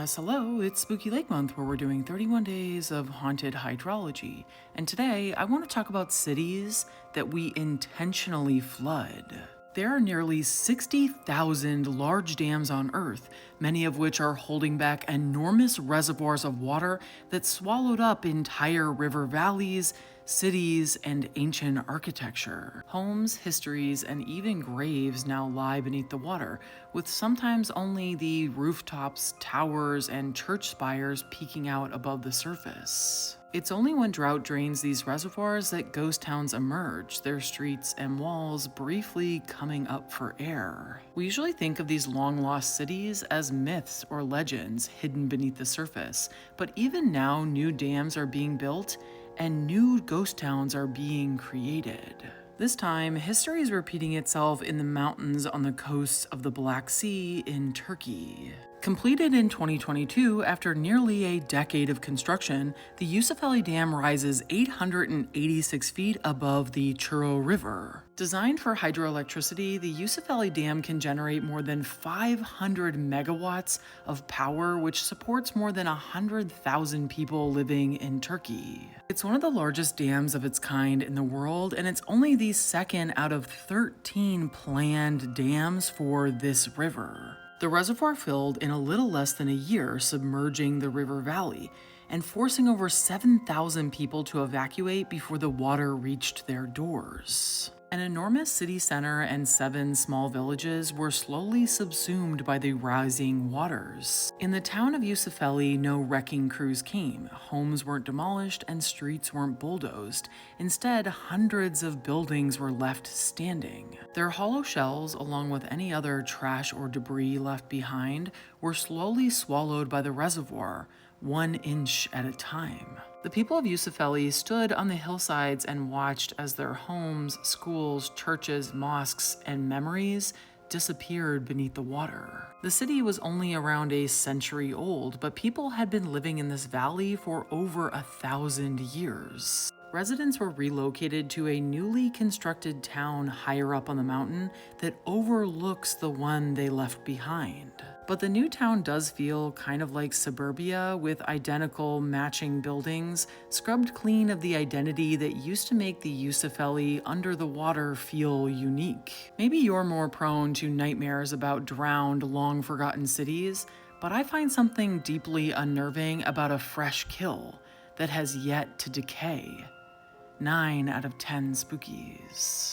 Yes, hello, it's Spooky Lake Month where we're doing 31 days of haunted hydrology. And today I want to talk about cities that we intentionally flood. There are nearly 60,000 large dams on Earth, many of which are holding back enormous reservoirs of water that swallowed up entire river valleys, cities, and ancient architecture. Homes, histories, and even graves now lie beneath the water, with sometimes only the rooftops, towers, and church spires peeking out above the surface. It's only when drought drains these reservoirs that ghost towns emerge, their streets and walls briefly coming up for air. We usually think of these long-lost cities as myths or legends hidden beneath the surface, but even now new dams are being built and new ghost towns are being created. This time, history is repeating itself in the mountains on the coasts of the Black Sea in Turkey. Completed in 2022 after nearly a decade of construction, the Yusufeli Dam rises 886 feet above the Churo River. Designed for hydroelectricity, the Yusufeli Dam can generate more than 500 megawatts of power, which supports more than 100,000 people living in Turkey. It's one of the largest dams of its kind in the world, and it's only the second out of 13 planned dams for this river. The reservoir filled in a little less than a year, submerging the river valley and forcing over 7,000 people to evacuate before the water reached their doors. An enormous city center and 7 small villages were slowly subsumed by the rising waters. In the town of Yusufeli, no wrecking crews came, homes weren't demolished, and streets weren't bulldozed. Instead, hundreds of buildings were left standing. Their hollow shells, along with any other trash or debris left behind, were slowly swallowed by the reservoir, 1 inch at a time. The people of Yusufeli stood on the hillsides and watched as their homes, schools, churches, mosques, and memories disappeared beneath the water. The city was only around a century old, but people had been living in this valley for over 1,000 years. Residents were relocated to a newly constructed town higher up on the mountain that overlooks the one they left behind. But the new town does feel kind of like suburbia, with identical matching buildings, scrubbed clean of the identity that used to make the Yusufeli under the water feel unique. Maybe you're more prone to nightmares about drowned, long-forgotten cities, but I find something deeply unnerving about a fresh kill that has yet to decay. 9 out of 10 spookies.